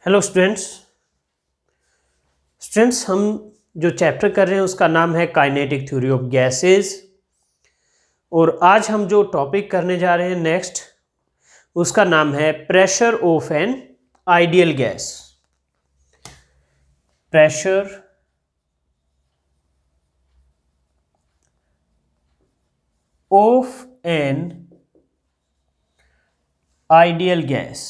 Hello students हम जो chapter कर रहे हैं उसका नाम है काइनेटिक थ्योरी ऑफ गैसेस। और आज हम जो टॉपिक करने जा रहे हैं नेक्स्ट, उसका नाम है pressure of an ideal gas. Pressure of an ideal gas.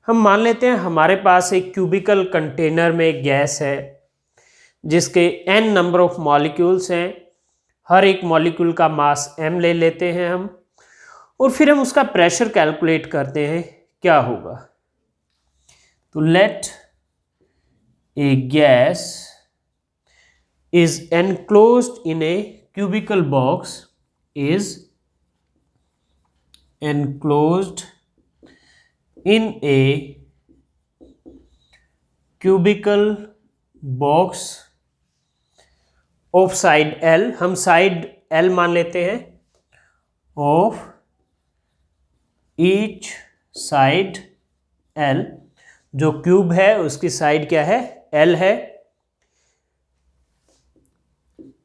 हम मान लेते हैं हमारे पास एक क्यूबिकल कंटेनर में एक गैस है जिसके n नंबर ऑफ मॉलिक्यूल्स हैं। हर एक मॉलिक्यूल का मास m ले लेते हैं हम, और फिर हम उसका प्रेशर कैलकुलेट करते हैं क्या होगा। तो let a gas is enclosed in a cubical box, is enclosed in a cubical box of side L। हम साइड L मान लेते हैं, of each side L। जो क्यूब है उसकी साइड क्या है? L है।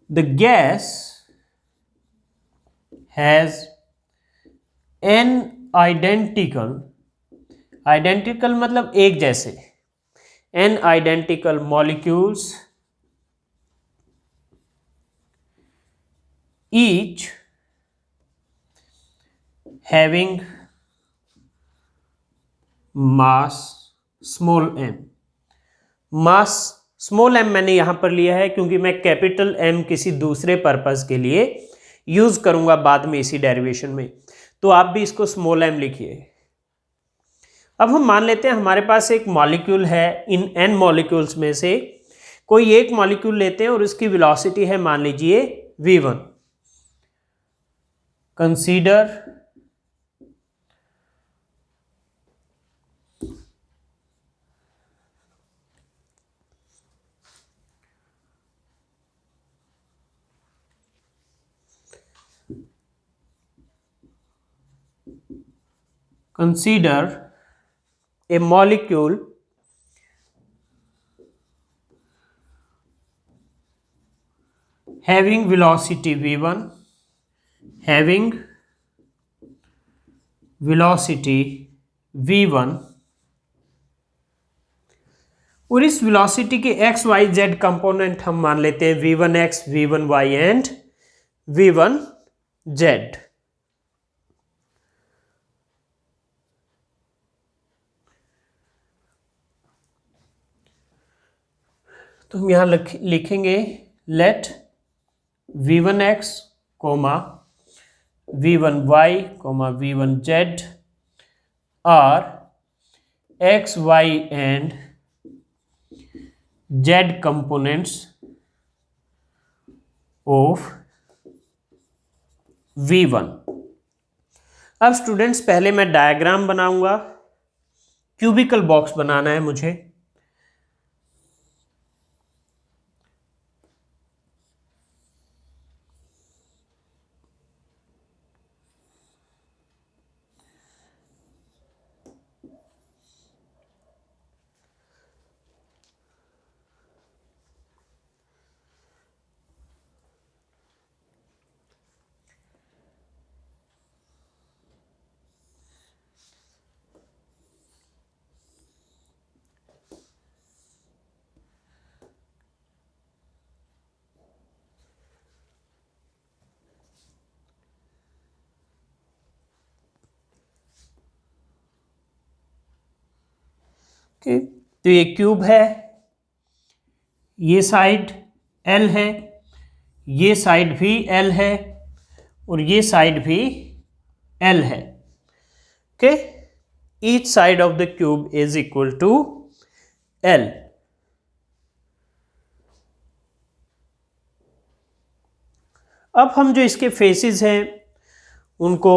The gas has n identical मतलब एक जैसे, n identical molecules, each having mass small m। Mass small m मैंने यहां पर लिया है क्योंकि मैं कैपिटल M किसी दूसरे पर्पस के लिए यूज करूंगा बाद में इसी डेरिवेशन में, तो आप भी इसको स्मॉल m लिखिए। अब हम मान लेते हैं हमारे पास एक मॉलिक्यूल है, इन n मॉलिक्यूल्स में से कोई एक मॉलिक्यूल लेते हैं और उसकी वेलोसिटी है मान लीजिए v1। Consider a molecule having velocity v1, having velocity v1, और इस वेलोसिटी के एक्स वाई जेड कंपोनेंट हम मान लेते हैं v1x, v1y एंड v1z। तो हम यहां लिखेंगे let v1x, v1y, v1z are x, y and z components of v1। अब स्टूडेंट्स पहले मैं डायग्राम बनाऊंगा, क्यूबिकल बॉक्स बनाना है मुझे। तो ये क्यूब है, ये साइड L है, ये साइड भी L है, और ये साइड भी L है। Okay, each side of the cube is equal to L। अब हम जो इसके फेसेस हैं उनको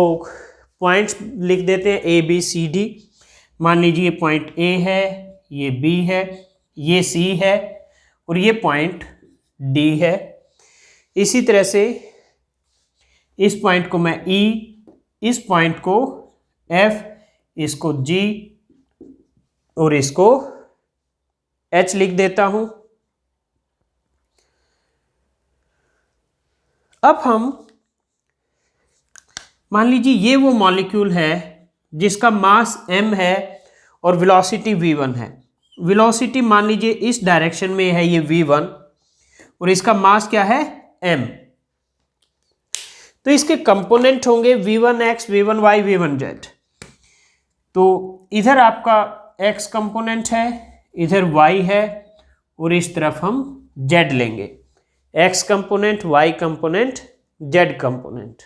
पॉइंट्स लिख देते हैं A B C D। मान लीजिए पॉइंट A है, ये B है, ये C है, और ये पॉइंट D है। इसी तरह से इस पॉइंट को मैं E, इस पॉइंट को F, इसको G और इसको H लिख देता हूं। अब हम मान लीजिए ये वो मॉलिक्यूल है जिसका मास m है और वेलोसिटी v1 है। वेलोसिटी मान लीजिए इस डायरेक्शन में है ये v1 और इसका मास क्या है m। तो इसके कंपोनेंट होंगे v1x, v1y, v1z। तो इधर आपका x कंपोनेंट है, इधर y है और इस तरफ हम z लेंगे। x component, y component, z component.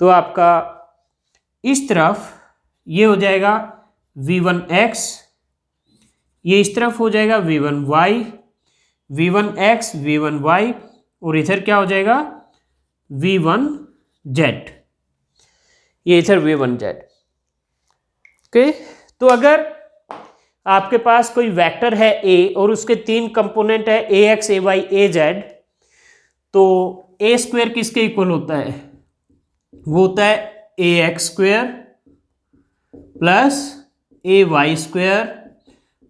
तो आपका इस तरफ ये हो जाएगा v1x, ये इस तरफ हो जाएगा v1y, v1x, v1y और इधर क्या हो जाएगा v1z, ये इधर v1z। ओके, तो अगर आपके पास कोई वेक्टर है a और उसके 3 कंपोनेंट है ax, ay, az, तो a स्क्वायर किसके इक्वल होता है? वो होता है ax square plus ay square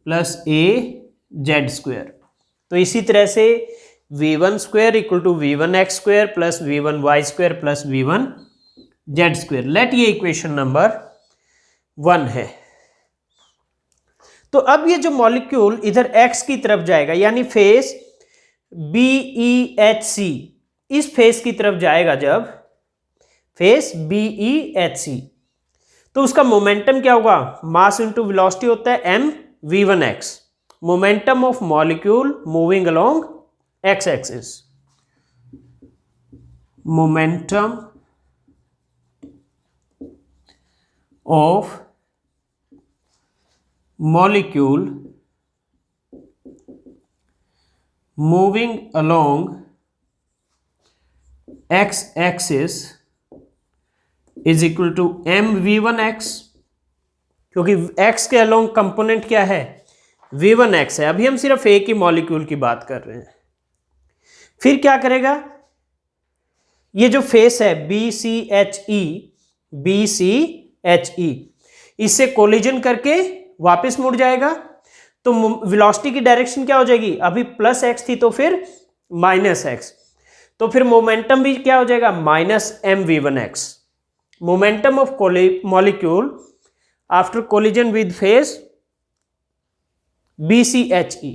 plus az square. तो इसी तरह से v1 square equal to v1x square plus v1y square plus v1z square. Let ये इक्वेशन नंबर 1 है। तो अब ये जो मॉलिक्यूल इधर x की तरफ जाएगा यानी फेस BEHC, इस फेस की तरफ जाएगा जब फेस BEHC, तो उसका मोमेंटम क्या होगा? मास इनटू वेलोसिटी होता है m v1x, momentum of molecule moving along x axis, momentum of molecule moving along x axis is equal to mv1x, क्योंकि x के अलोंग कंपोनेंट क्या है? v1x है। अभी हम सिर्फ एक ही मॉलिक्यूल की बात कर रहे हैं। फिर क्या करेगा? ये जो फेस है BCHE, BCHE, इससे कोलिजन करके वापस मुड़ जाएगा। तो वेलोसिटी की डायरेक्शन क्या हो जाएगी? अभी प्लस एक्स थी तो फिर माइनस एक्स, तो फिर मोमेंटम भी क्या हो जाएगा? Minus mv1x। Momentum of molecule after collision with face BCHE,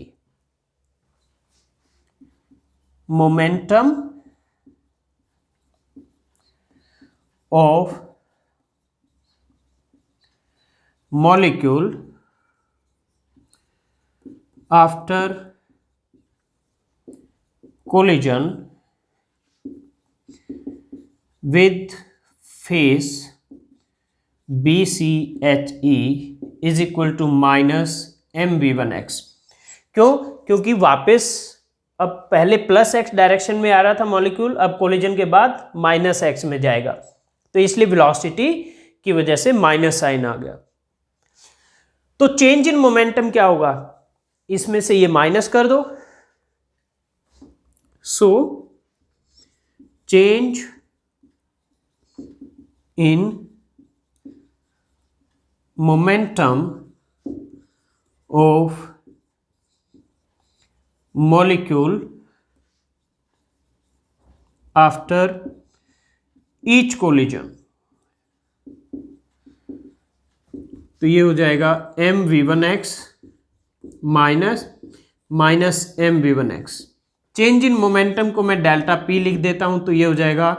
momentum of molecule after collision with face BCHE is equal to minus mv1x। क्यों? क्योंकि वापस अब पहले प्लस एक्स डायरेक्शन में आ रहा था मॉलिक्यूल, अब कोलिजन के बाद माइनस एक्स में जाएगा, तो इसलिए वेलोसिटी की वजह से माइनस साइन आ गया। तो चेंज इन मोमेंटम क्या होगा? इसमें से ये माइनस कर दो, so change in momentum of molecule after each collision, तो ये हो जाएगा mv1x minus mv1x। Change in momentum को मैं डेल्टा p लिख देता हूं, तो ये हो जाएगा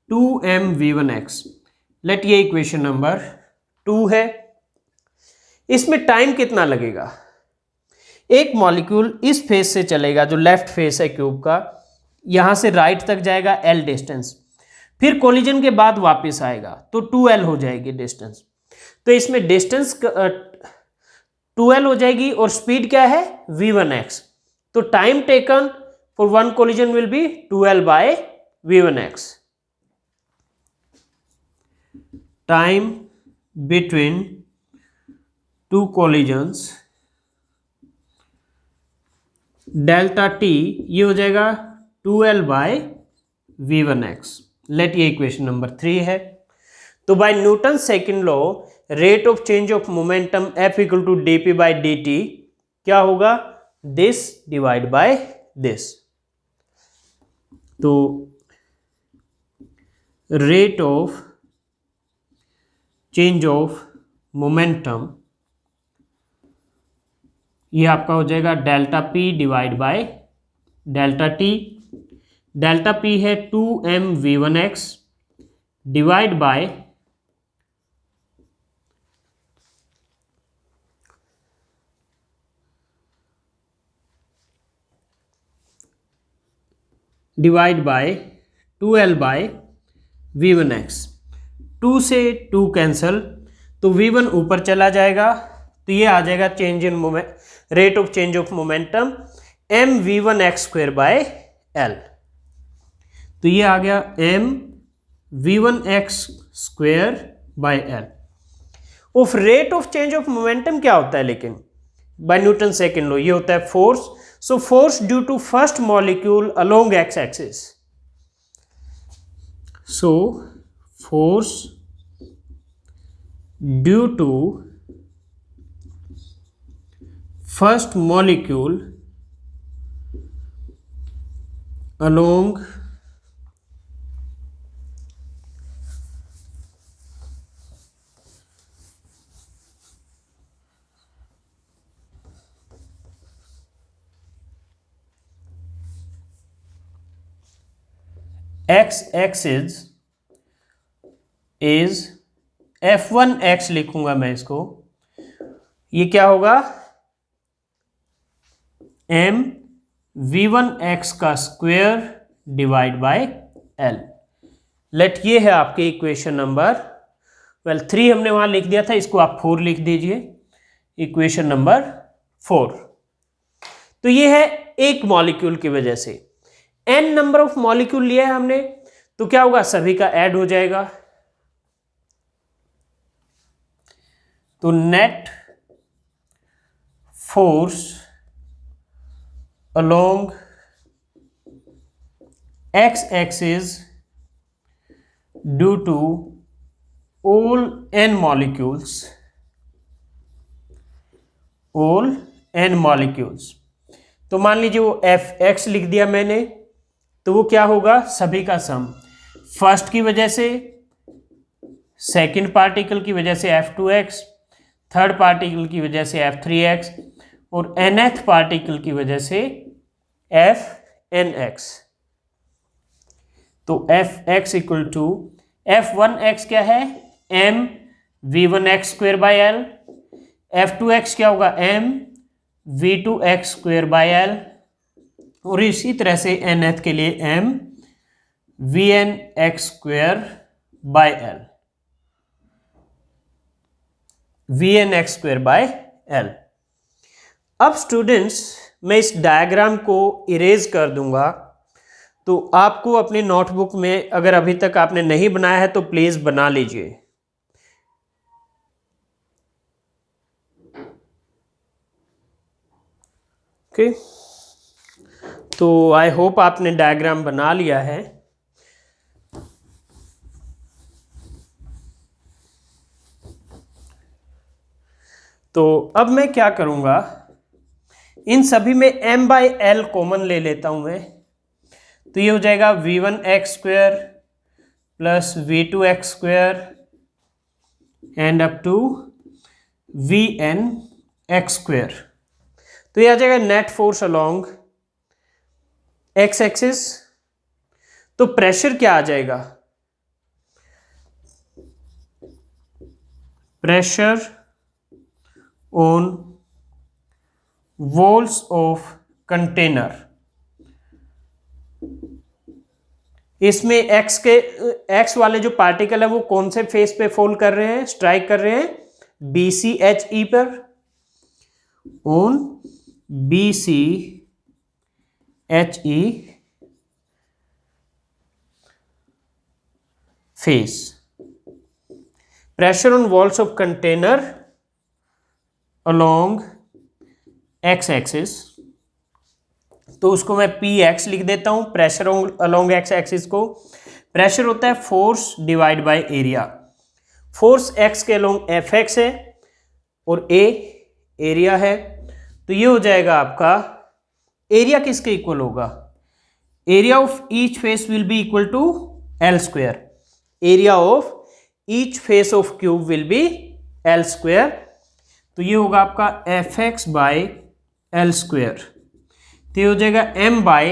2mv1x। लेट ये इक्वेशन नंबर 2 है। इसमें टाइम कितना लगेगा? एक मॉलिक्यूल इस फेस से चलेगा जो लेफ्ट फेस है क्यूब का, यहां से राइट तक जाएगा l डिस्टेंस, फिर कोलिजन के बाद वापस आएगा तो 2l हो जाएगी डिस्टेंस। तो इसमें डिस्टेंस 2l हो जाएगी और स्पीड क्या है? v1x। तो time taken for one collision will be 2l by v1x। Time between two collisions delta t, ये हो जाएगा 2l बाय v1x। लेट ये इक्वेशन नंबर 3 है। तो by Newton second law rate of change of momentum F equal to dp by dt क्या होगा, this divide by this. तो rate of change of momentum ये आपका हो जाएगा delta P divide by delta T। Delta P है 2mv1x divide by divide by 2l by v1x। 2 से 2 cancel, तो v1 ऊपर चला जाएगा, तो ये आ जाएगा change in moment, rate of change of momentum m v1x square by l। तो ये आ गया m v1x square by l। Of rate of change of momentum क्या होता है लेकिन बाय न्यूटन सेकंड लॉ, ये होता है force. So force due to first molecule along x axis. So force due to first molecule along x axis is f1x लिखूंगा मैं इसको, ये क्या होगा m v1x का square divide by l। Let ये है आपके इक्वेशन नंबर 3 हमने वहां लिख दिया था, इसको आप 4 लिख दीजिए, इक्वेशन नंबर 4। तो ये है एक मॉलिक्यूल की वजह से n नंबर ऑफ मॉलिक्यूल लिया है हमने, तो क्या होगा सभी का ऐड हो जाएगा। तो net force along x axis due to all n molecules, तो मान लीजिए वो Fx लिख दिया मैंने, तो वो क्या होगा सभी का सम, फर्स्ट की वजह से, सेकंड पार्टिकल की वजह से F2x, थर्ड पार्टिकल की वजह से F3x और nth पार्टिकल की वजह से Fnx। तो Fx इक्वल टू F1x क्या है m v1x square by l, F2x क्या होगा m v2x square by l, और इसी तरह से nth के लिए m vnx square by l, vnx square by l। अब स्टूडेंट्स मैं इस डायग्राम को इरेज कर दूंगा, तो आपको अपनी नोटबुक में अगर अभी तक आपने नहीं बनाया है तो प्लीज बना लीजिए। ओके, तो आई होप आपने डायग्राम बना लिया है। तो अब मैं क्या करूंगा, इन सभी में m बाई एल कॉमन ले लेता हूं मैं, तो ये हो जाएगा v1x square plus v2x square and up to vnx square. तो ये आ जाएगा net force along x axis. तो प्रेशर क्या आ जाएगा, pressure on walls of container. इसमें एक्स वाले जो पार्टिकल है वो कौन से फेस पे फॉल कर रहे हैं, स्ट्राइक कर रहे हैं BCHE पर, on BCHE face. Pressure on walls of container along x axis, तो उसको मैं px लिख देता हूं, प्रेशर अलोंग x एक्सिस को। प्रेशर होता है force divide by area. Force x के अलोंग एफ एक्स है और ए एरिया है, तो ये हो जाएगा आपका एरिया किसके इक्वल होगा, area of each face will be equal to L square. Area of each face of cube will be L square, तो ये होगा आपका F X by L square, तो ये हो जाएगा M by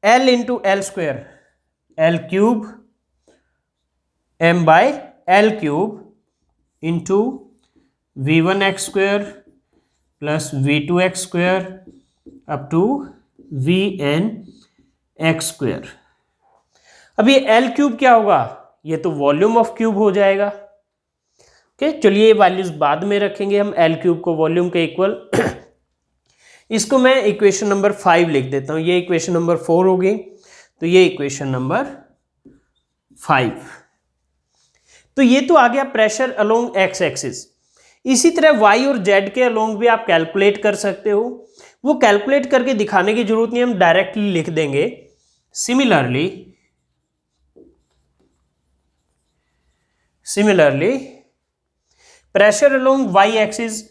L into L square, L cube, M by L cube into V one X square plus V two X square up to V N X square. अब ये L cube क्या होगा, ये तो वॉल्यूम ऑफ क्यूब हो जाएगा। Okay, चलिए ये वैल्यूज बाद में रखेंगे हम एल क्यूब को वॉल्यूम के इक्वल। इसको मैं इक्वेशन नंबर 5 लिख देता हूं, ये इक्वेशन नंबर 4 होगी, तो ये इक्वेशन नंबर 5। तो ये तो आ गया प्रेशर अलोंग एक्स एक्सिस। इसी तरह वाई और जेड के अलोंग भी आप कैलकुलेट कर सकते हो, वो कैलकुलेट करके दिखाने की जरूरत नहीं, हम डायरेक्टली लिख देंगे। Similarly pressure along Y axis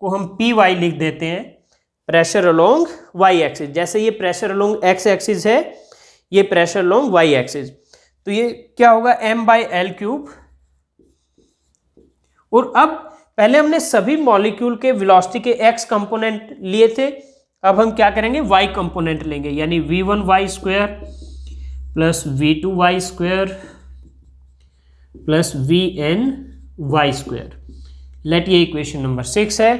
को हम पी वाई लिख देते हैं, प्रेशर अलोंग वाई एक्सिस। जैसे ये प्रेशर अलोंग एक्स एक्सिस है, ये प्रेशर अलोंग वाई एक्सिस, तो ये क्या होगा एम बाई एल क्यूब। और अब पहले हमने सभी मॉलिक्यूल के वेलोसिटी के एक्स कंपोनेंट लिए थे, अब हम क्या करेंगे वाई कंपोनेंट लेंगे, यानी v1 Y square plus v2 Y square plus vn Y square. Let ये इक्वेशन नंबर 6 है।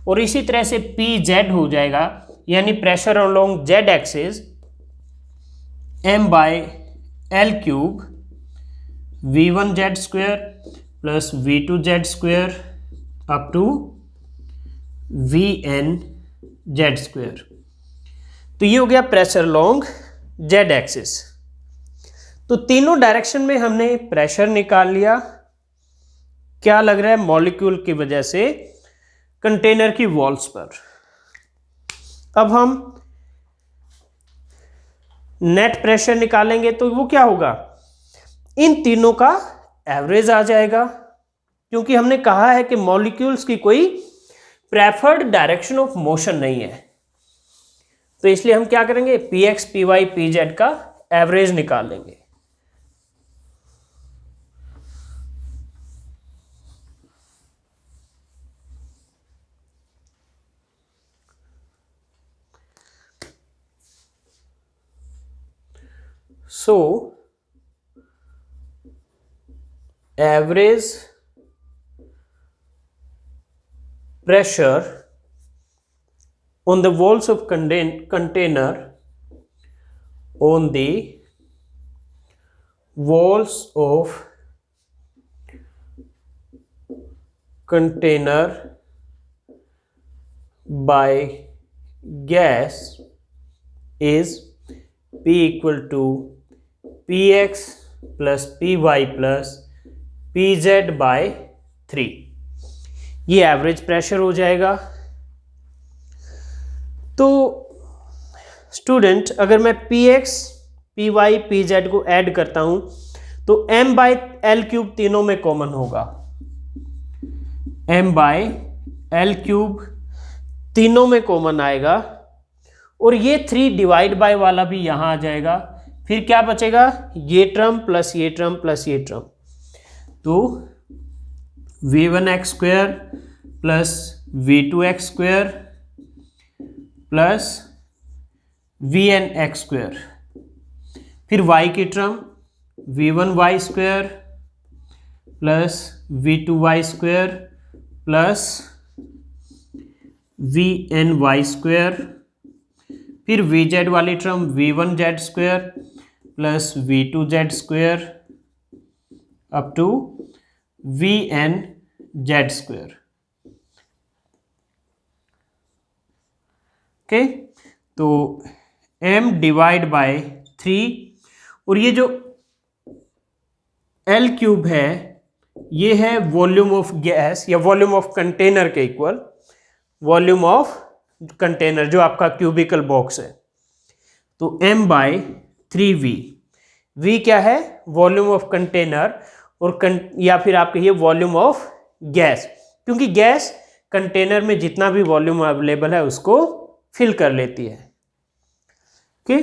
और इसी तरह से pz हो जाएगा, यानी pressure along z axis m by L cube v1 Z square plus v2 Z square up to vn Z square. तो ये हो गया प्रेशर अलोंग जेड एक्सिस। तो तीनों डायरेक्शन में हमने प्रेशर निकाल लिया। क्या लग रहा है, मॉलिक्यूल की वजह से कंटेनर की वॉल्स पर। अब हम नेट प्रेशर निकालेंगे, तो वो क्या होगा, इन तीनों का एवरेज आ जाएगा, क्योंकि हमने कहा है कि मॉलिक्यूल्स की कोई प्रेफर्ड डायरेक्शन ऑफ मोशन नहीं है। तो इसलिए हम क्या करेंगे, P X P Y P Z का एवरेज निकाल लेंगे। So average pressure on the walls of container on the walls of container by gas is P equal to px plus P Y plus P Z by 3। ये average pressure हो जाएगा। तो student, अगर मैं P X P Y P Z को add करता हूं तो m बाय एल क्यूब तीनों में कॉमन होगा, m बाय एल क्यूब तीनों में कॉमन आएगा, और ये 3 डिवाइड बाय वाला भी यहां आ जाएगा। फिर क्या बचेगा, ये टर्म प्लस ये टर्म प्लस ये टर्म, तो v1 X square plus v2 X square plus vn X square. फिर y की term v1 Y square plus v2 Y square plus vn Y square. फिर vz वाली term v1 Z square plus v2 Z square up to vn Z square. Okay, तो m divide by 3, और ये जो l cube है ये है volume of gas या वॉल्यूम ऑफ कंटेनर के इक्वल, वॉल्यूम ऑफ कंटेनर जो आपका क्यूबिकल बॉक्स है। तो m बाय 3v, V क्या है, वॉल्यूम ऑफ कंटेनर, और या फिर आप कहिए वॉल्यूम ऑफ गैस, क्योंकि गैस कंटेनर में जितना भी वॉल्यूम अवेलेबल है उसको फिल कर लेती है। ओके,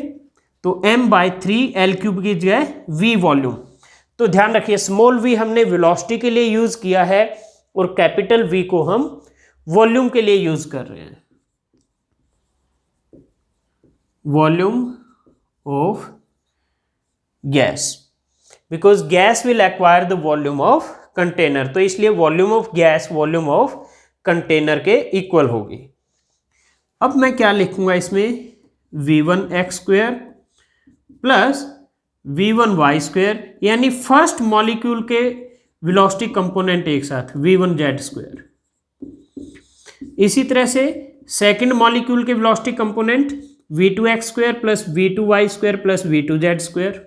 तो m/3 L³ की जो है V वॉल्यूम। तो ध्यान रखिए स्मॉल v हमने वेलोसिटी के लिए यूज किया है और कैपिटल V को हम वॉल्यूम के लिए यूज कर रहे हैं। Volume of gas, because gas will acquire the volume of container, तो इसलिए volume of gas volume of container के इक्वल होगी। अब मैं क्या लिखूंगा इसमें, v1x² प्लस v1y², यानी फर्स्ट मॉलिक्यूल के वेलोसिटी कंपोनेंट एक साथ v1z²। इसी तरह से सेकंड मॉलिक्यूल के velocity component v2x² plus v2y² plus v2z²।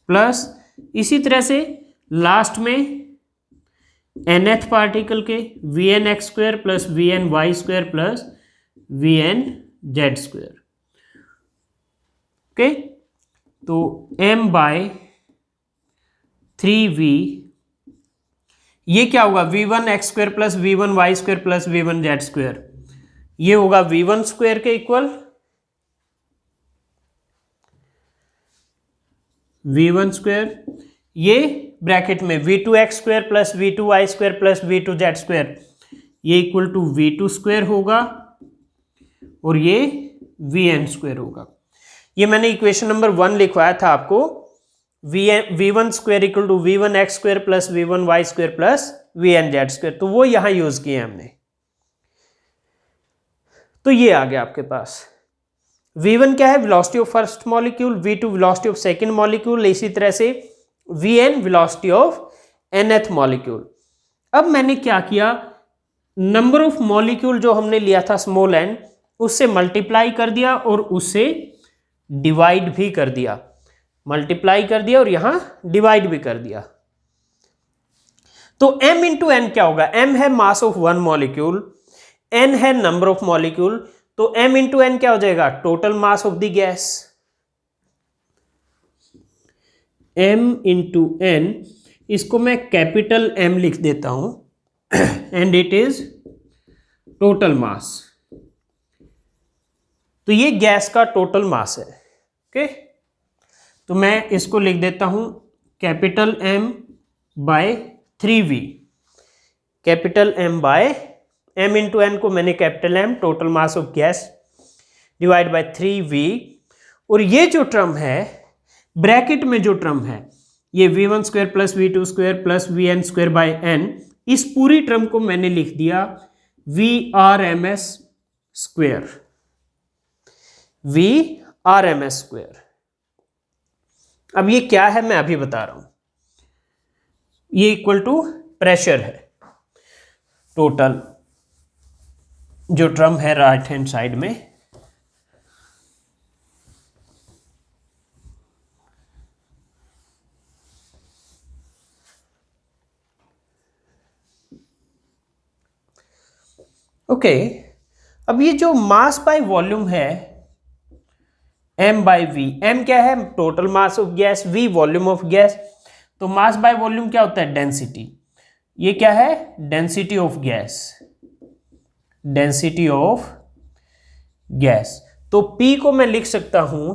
Plus इसी तरह से लास्ट में nth पार्टिकल के vnx² plus vny² plus vnz²। Okay, तो m/3v ये क्या होगा, v1x² plus v1y² plus v1z², ये होगा v1² के इक्वल, v1², ये ब्रैकेट में v2x² plus v2y² plus v2z², ये इक्वल टू v2² होगा और ये vn² होगा। ये मैंने इक्वेशन नंबर 1 लिखवाया था आपको, v1² equal to v1x² plus v1y² plus vnz², तो वो यहां यूज किए हमने। तो ये आ गया आपके पास। v1 क्या है, velocity of first molecule, v2 velocity of second molecule, इसी तरह से vn velocity of nth molecule. अब मैंने क्या किया, नंबर ऑफ मॉलिक्यूल जो हमने लिया था स्मॉल n, उससे मल्टीप्लाई कर दिया और उससे डिवाइड भी कर दिया, मल्टीप्लाई कर दिया और यहां डिवाइड भी कर दिया। तो m इंटू n क्या होगा, m है mass of one molecule, n है नंबर ऑफ मॉलिक्यूल, तो m इंटू n क्या हो जाएगा, total mass of the gas. m into n, इसको मैं कैपिटल M लिख देता हूं and it is total mass. तो ये गैस का टोटल मास है। ओके, तो मैं इसको लिख देता हूं capital M/3v, capital M into n को मैंने capital M, total mass of gas, divide by 3v, और ये जो टर्म है ब्रैकेट में, जो टर्म है ये v1² plus v2² plus vn² bye n, इस पूरी टर्म को मैंने लिख दिया vrms², vrms²। अब ये क्या है मैं अभी बता रहा हूं, ये इक्वल टू प्रेशर है, टोटल जो टर्म है राइट हैंड साइड में। ओके, अब ये जो मास बाय वॉल्यूम है m/v, m क्या है, total mass of gas, v volume of gas, तो मास बाय वॉल्यूम क्या होता है, डेंसिटी। ये क्या है, density of gas, density of gas. तो p को मैं लिख सकता हूं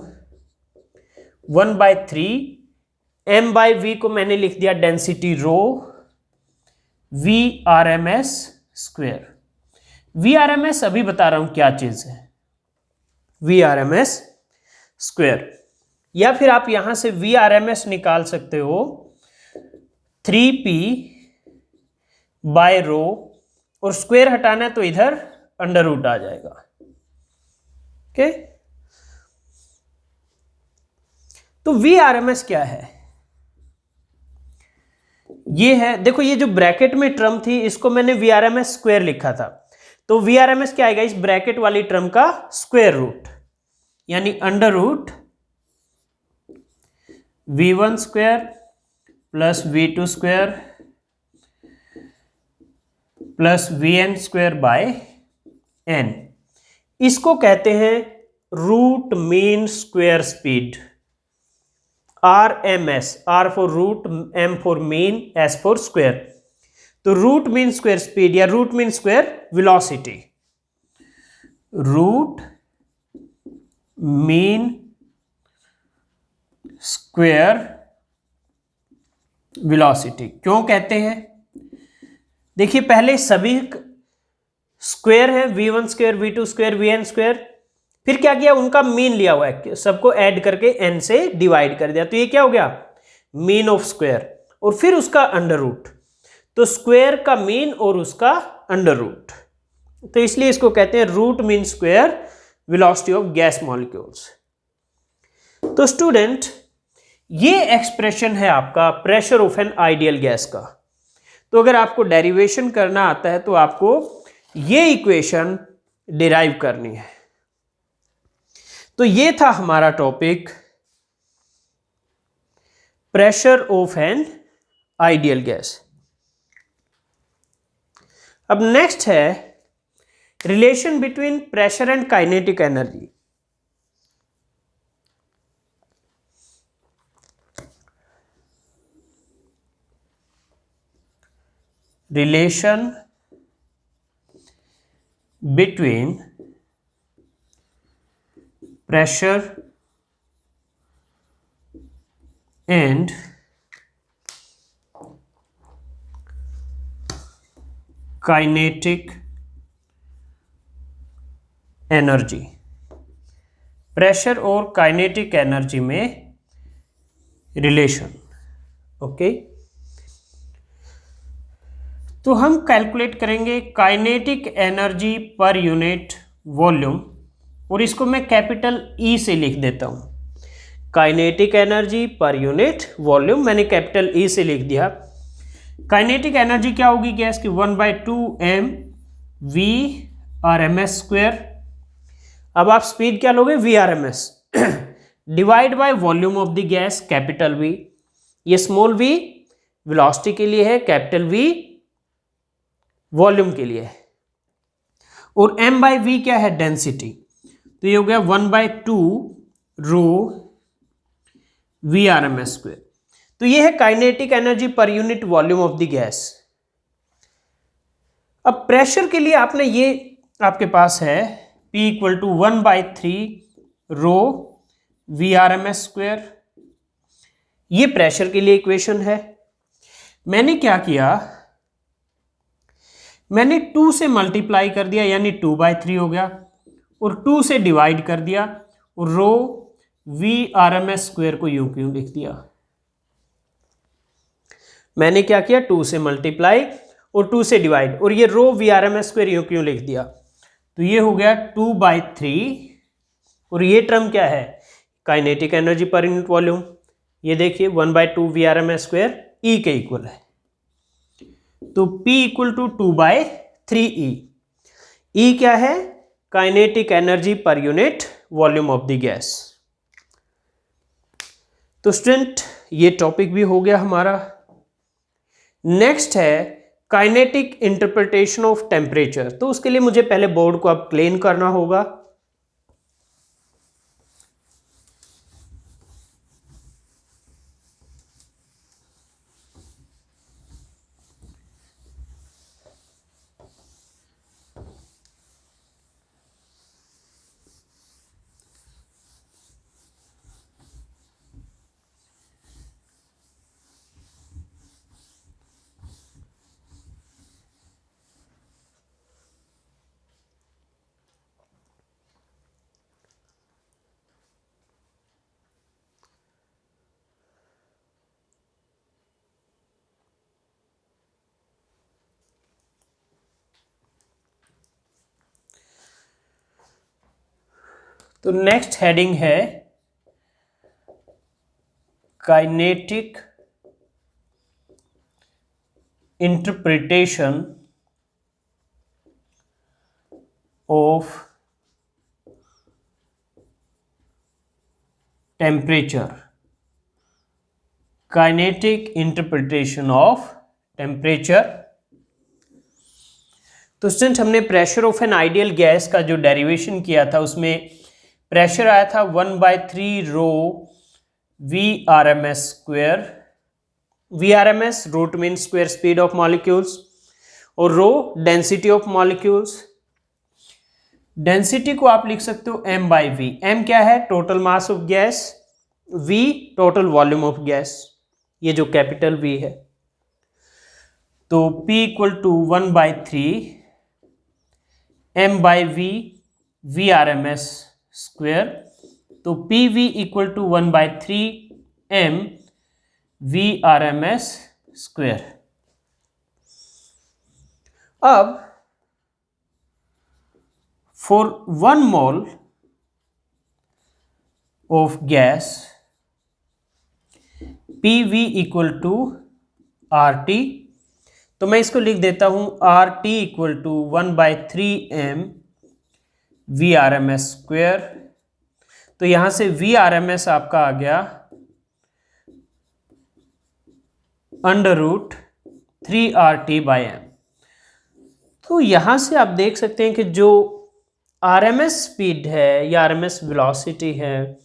1/3, m/v को मैंने लिख दिया डेंसिटी रो, vrms²। vrms अभी बता रहा हूं क्या चीज है, vrms², या फिर आप यहां से vrms निकाल सकते हो 3p/रो, और स्क्वायर हटाना है तो इधर अंडर रूट आ जाएगा। ओके, तो vrms क्या है, ये है, देखो ये जो ब्रैकेट में टर्म थी इसको मैंने vrms² लिखा था, तो vrms क्या आएगा, इस ब्रैकेट वाली टर्म का स्क्वायर रूट, यानी under root v1² plus v2² plus V N square by N. इसको कहते हैं root mean square speed, RMS, R for root, M for mean, S for square. तो रूट मीन स्क्वायर स्पीड या root mean square velocity, root mean square velocity क्यों कहते हैं? देखिए पहले सभी स्क्वायर है, V1 square, V2 square, Vn square, फिर क्या किया, उनका मीन लिया हुआ है, सबको ऐड करके n से डिवाइड कर दिया, तो ये क्या हो गया, मीन ऑफ स्क्वायर, और फिर उसका अंडर रूट, तो स्क्वायर का मीन और उसका अंडर रूट, तो इसलिए इसको कहते हैं root mean square velocity of gas molecules. तो स्टूडेंट ये एक्सप्रेशन है आपका pressure of an ideal gas का। तो अगर आपको डेरिवेशन करना आता है तो आपको ये इक्वेशन डिराइव करनी है। तो ये था हमारा topic pressure of an ideal gas. अब नेक्स्ट है relation between pressure and kinetic energy. Relation between pressure and kinetic energy. Pressure और काइनेटिक एनर्जी में रिलेशन, ओके। तो हम कैलकुलेट करेंगे kinetic energy per unit volume, और इसको मैं कैपिटल ई से लिख देता हूं। Kinetic energy per unit volume मैंने कैपिटल ई से लिख दिया। काइनेटिक एनर्जी क्या होगी गैस की, 1/2 mv/ms स्क्वायर। अब आप स्पीड क्या लोगे, VRMS divide by volume of the gas, capital V। ये स्मॉल v वेलोसिटी के लिए है, कैपिटल V वॉल्यूम के लिए है, और m/v क्या है, डेंसिटी। तो ये हो गया 1/2 रो VRMS स्क्वायर। तो ये है kinetic energy per unit volume of the gas. अब प्रेशर के लिए आपने ये आपके पास है P = 1/3 रो VRMS स्क्वायर। ये प्रेशर के लिए इक्वेशन है। मैंने क्या किया, मैंने 2 से मल्टीप्लाई कर दिया, यानी 2/3 हो गया, और 2 से डिवाइड कर दिया, और रो VRMS स्क्वायर को यूं क्यों लिख दिया। मैंने क्या किया, 2 से मल्टीप्लाई और 2 से डिवाइड, और ये रो VRMS स्क्वायर यूं क्यों लिख दिया। तो ये हो गया 2/3, और ये टर्म क्या है, kinetic energy per unit volume. ये देखिए 1/2 VRMS स्क्वायर ई के इक्वल है, तो P = 2/3E। E क्या है, kinetic energy per unit volume of the gas. तो स्टूडेंट ये टॉपिक भी हो गया हमारा। नेक्स्ट है काइनेटिक इंटरप्रिटेशन ऑफ टेम्परेचर। तो उसके लिए मुझे पहले बोर्ड को अब क्लीन करना होगा। तो नेक्स्ट हेडिंग है kinetic interpretation of temperature. Kinetic interpretation of temperature. तो स्टूडेंट हमने pressure of an ideal gas का जो डेरिवेशन किया था उसमें प्रेशर आया था 1/3 rho VRMS square. VRMS root mean square speed of molecules और rho density of molecules. Density को आप लिख सकते हो m/v। m क्या है? Total mass of gas. v total volume of gas, ये जो कैपिटल V है। तो P = 1/3 m/v VRMS स्क्वायर। तो PV = 1/3 m VRMS स्क्वायर। अब for 1 mole of gas PV = RT। तो मैं इसको लिख देता हूं RT = 1/3 m VRMS स्क्वायर। तो यहां से VRMS आपका आ गया √3RT/m। तो यहां से आप देख सकते हैं कि जो RMS स्पीड है या RMS वेलोसिटी है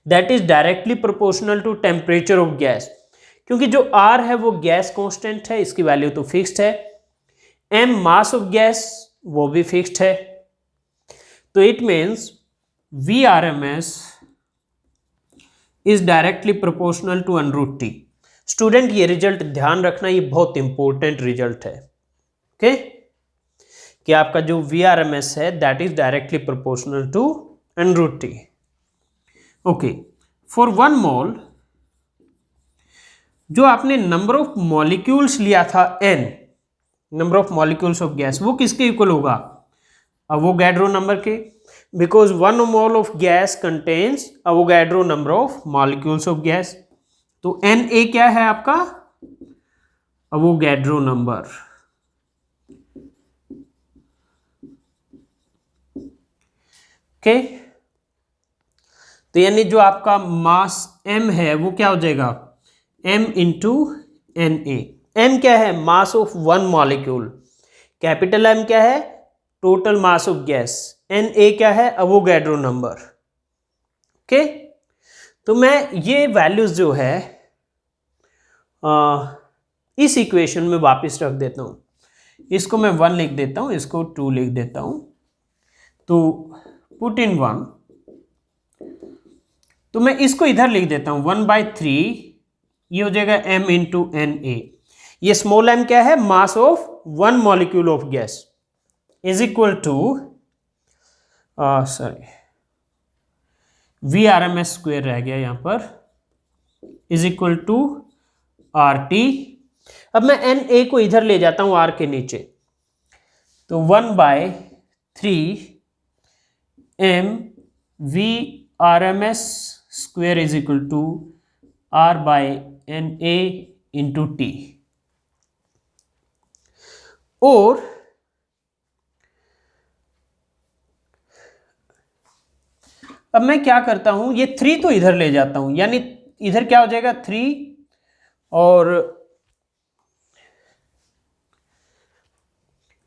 that is directly proportional to temperature of gas, क्योंकि जो R है वो गैस कांस्टेंट है, इसकी वैल्यू तो फिक्स्ड है। M मास ऑफ गैस वो भी फिक्स्ड है। तो it means VRMS is directly proportional to √T। Student ये रिजल्ट ध्यान रखना, ये बहुत इंपॉर्टेंट रिजल्ट है। ओके कि आपका जो VRMS है that is directly proportional to √T। Okay, for 1 mole जो आपने नंबर ऑफ मॉलिक्यूल्स लिया था n, number of molecules of gas, वो किसके इक्वल होगा? अवोगाड्रो नंबर के, because 1 mole of gas contains Avogadro number of molecules of gas. तो Na क्या है आपका? Avogadro number. ओके, तो यानी जो आपका मास m है वो क्या हो जाएगा? m × Na। m क्या है? Mass of 1 molecule. Capital M क्या है? Total mass of gas. Na क्या है? Avogadro number. ओके, तो मैं ये वैल्यूज जो है इस इक्वेशन में वापस रख देता हूं। इसको मैं 1 लिख देता हूं, इसको 2 लिख देता हूं। तो पुट इन 1, तो मैं इसको इधर लिख देता हूं 1/3, ये हो जाएगा m × Na। ये स्मॉल m क्या है? Mass of 1 molecule of gas is equal to VRMS square रह गया यहां पर, इज इक्वल टू RT। अब मैं Na को इधर ले जाता हूं R के नीचे, तो 1/3 m VRMS square is equal to R/Na × T। और अब मैं क्या करता हूं, ये 3 तो इधर ले जाता हूं, यानी इधर क्या हो जाएगा 3, और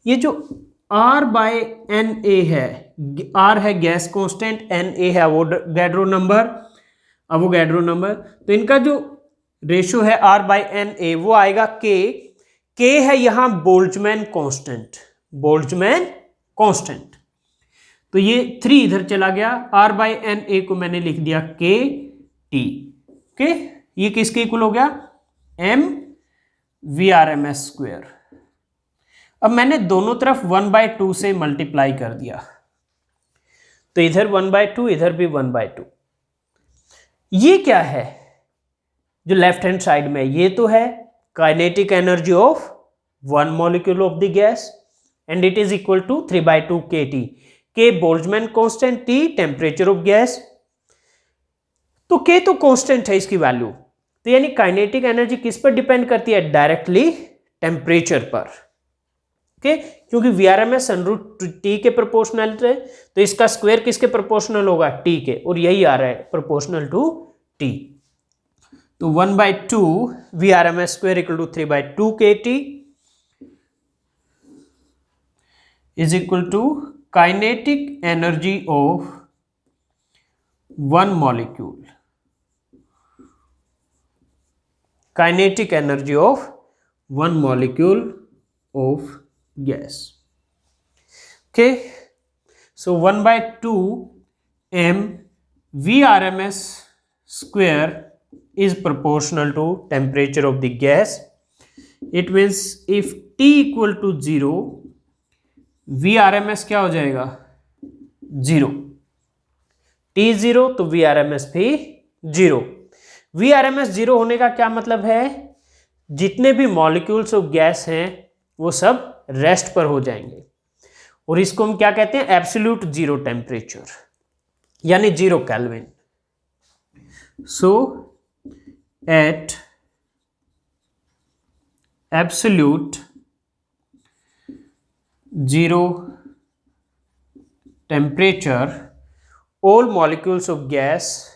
ये जो R/Na है, R है गैस कांस्टेंट, Na है अवोगाड्रो नंबर, तो इनका जो रेशियो है R/Na वो आएगा K है यहां बोल्ट्जमैन कांस्टेंट। तो ये 3 इधर चला गया, R/Na को मैंने लिख दिया KT। ओके, ये किसके इक्वल हो गया? m VRMS square. अब मैंने दोनों तरफ 1/2 से मल्टीप्लाई कर दिया, तो इधर 1/2, इधर भी 1/2। ये क्या है जो लेफ्ट हैंड साइड में? ये तो है kinetic energy of 1 molecule of the gas and it is equal to 3/2 kT। K Boltzmann constant, T temperature of gas. तो K तो कांस्टेंट है इसकी वैल्यू, तो यानी काइनेटिक एनर्जी किस पर डिपेंड करती है? डायरेक्टली टेम्परेचर पर। ओके, क्योंकि VRMS √T के प्रोपोर्शनल है, तो इसका स्क्वायर किसके प्रोपोर्शनल होगा? T के, और यही आ रहा है प्रोपोर्शनल टू T। तो 1/2 VRMS square equal to 3/2 kT। Is equal to kinetic energy of one molecule, kinetic energy of one molecule of gas. Okay, so 1/2 m Vrms square is proportional to temperature of the gas. It means if T equal to 0, Vrms क्या हो जाएगा? 0. T 0 तो Vrms भी 0. Vrms 0 होने का क्या मतलब है? जितने भी मॉलिक्यूल्स ऑफ गैस हैं वो सब रेस्ट पर हो जाएंगे, और इसको हम क्या कहते हैं? एब्सोल्यूट जीरो टेम्परेचर, यानी 0 Kelvin. So at absolute 0 temperature all molecules of gas,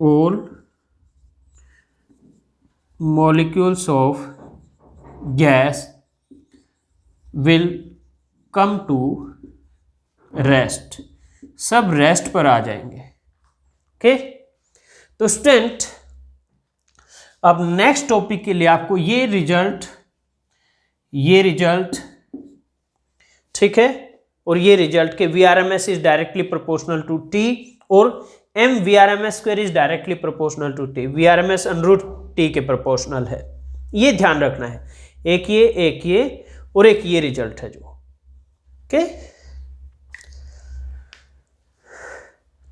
all molecules of gas will come to rest. सब रेस्ट पर आ जाएंगे. ओके, तो स्टूडेंट अब नेक्स्ट टॉपिक के लिए आपको ये रिजल्ट ठीक है, और ये रिजल्ट के Vrms is directly proportional to T और m Vrms square is directly proportional to T. Vrms under T के प्रोपोर्शनल है, ये ध्यान रखना है. एक ये और एक ये रिजल्ट है जो. ओके,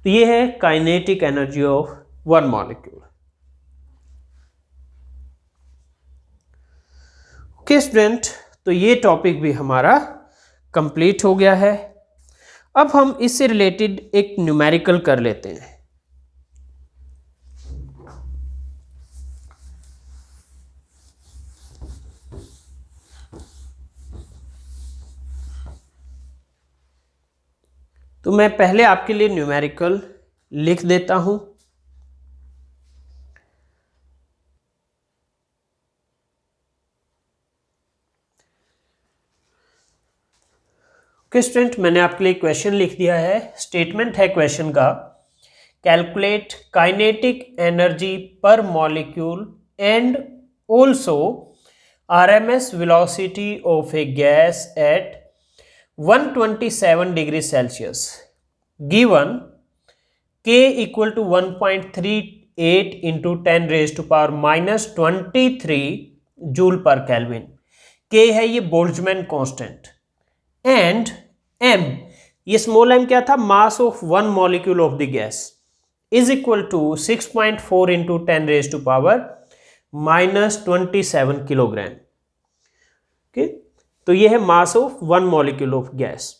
तो ये है kinetic energy of one molecule. Okay student, तो ये टॉपिक भी हमारा कंप्लीट हो गया है. अब हम इससे रिलेटेड एक न्यूमेरिकल कर लेते हैं. तो मैं पहले आपके लिए न्यूमेरिकल लिख देता हूं. स्टूडेंट, मैंने आपके लिए क्वेश्चन लिख दिया है. स्टेटमेंट है क्वेश्चन का, calculate kinetic energy per molecule and also RMS velocity of a gas at 127 degree Celsius given K equal to 1.38 into 10 raise to power -23 joule per Kelvin. K है ये बोल्ट्जमैन कांस्टेंट, एंड m, ये small m क्या था? Mass of one molecule of the gas is equal to 6.4 into 10 raise to power -27 kilogram. Okay, तो ये है mass of one molecule of gas.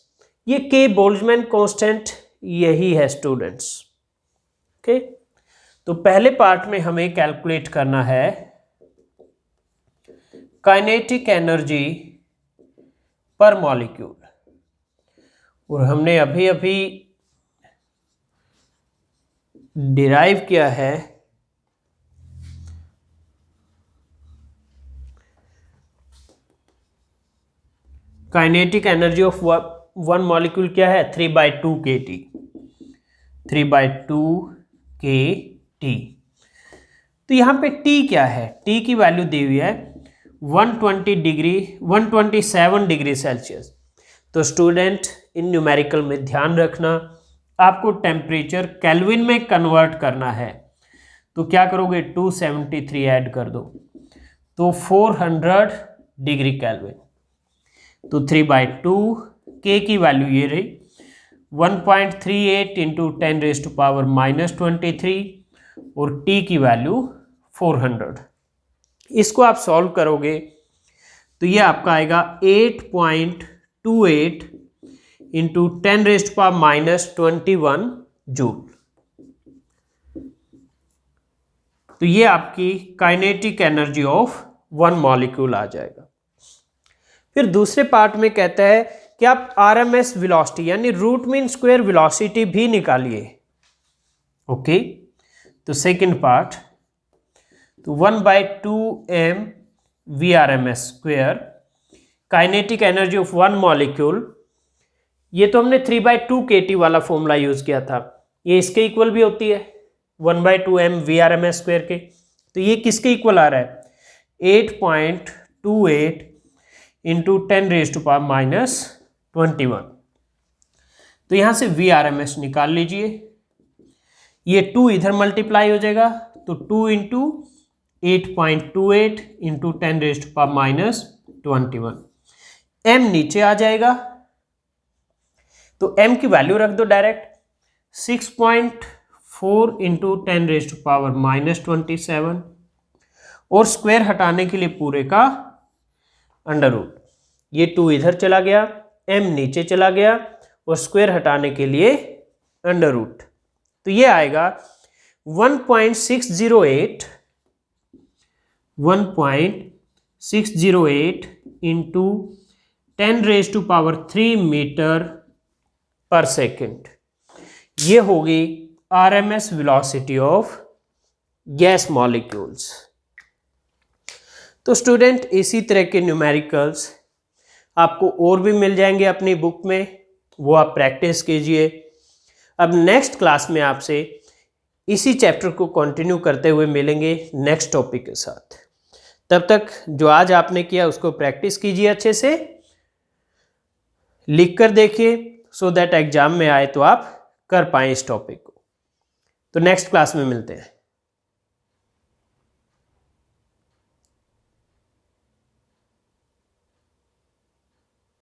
ये K Boltzmann constant यही है students. Okay, तो पहले पार्ट में हमें कैलकुलेट करना है काइनेटिक एनर्जी पर मॉलिक्यूल, और हमने अभी अभी डिराइव किया है kinetic energy of one molecule क्या है? 3/2 kT. 3/2 kT. तो यहाँ पे T क्या है? T की वैल्यू दी हुई है 127 डिग्री सेल्सियस. तो स्टूडेंट इन न्यूमेरिकल में ध्यान रखना, आपको टेम्परेचर केल्विन में कन्वर्ट करना है. तो क्या करोगे? 273 ऐड कर दो, तो 400 डिग्री केल्विन. तो 3/2 K की वैल्यू ये रही 1.38 इंटू 10 रेज टू पावर -23 और T की वैल्यू 400. इसको आप सॉल्व करोगे तो ये आपका आएगा 8.28 into 10 raise to power -21 joule. तो ये आपकी kinetic energy of one molecule आ जाएगा. फिर दूसरे पार्ट में कहता है कि आप आरएमएस वेलोसिटी यानी रूट मीन स्क्वायर वेलोसिटी भी निकालिए. ओके, तो सेकंड पार्ट, तो 1/2 m Vrms²। Kinetic energy of one molecule, ये तो हमने 3/2 kT वाला फॉर्मूला यूज किया था, ये इसके इक्वल भी होती है 1/2 m Vrms² के। तो ये किसके इक्वल आ रहा है? 8.28 इंटू 10⁻⁻21। तो यहाँ से Vrms निकाल लीजिए, ये 2 इधर मल्टीप्लाई हो जाएगा तो 2 इंटू 8.28 इंटू 10⁻⁻21। m नीचे आ जाएगा तो m की वैल्यू रख दो डायरेक्ट, 6.4 इंटू 10⁻⁻27 और स्क्वायर हटाने के लिए पूरे का अंडर रूट। ये 2 इधर चला गया, m नीचे चला गया और स्क्वायर हटाने के लिए अंडर रूट। तो ये आएगा 1.608 इंटू 10⁻³ मीटर पर सेकेंड। ये होगी RMS velocity of gas molecules. तो स्टूडेंट इसी तरह के न्यूमेरिकल्स आपको और भी मिल जाएंगे अपनी बुक में, वो आप प्रैक्टिस कीजिए। अब नेक्स्ट क्लास में आपसे इसी चैप्टर को कंटिन्यू करते हुए मिलेंगे नेक्स्ट टॉपिक के साथ। तब तक जो आज आपने किया उसको प्रैक्टिस कीजिए, अच्छे से लिख कर देखिए, सो दैट एग्जाम में आए तो आप कर पाएं इस टॉपिक को। तो नेक्स्ट क्लास में मिलते हैं।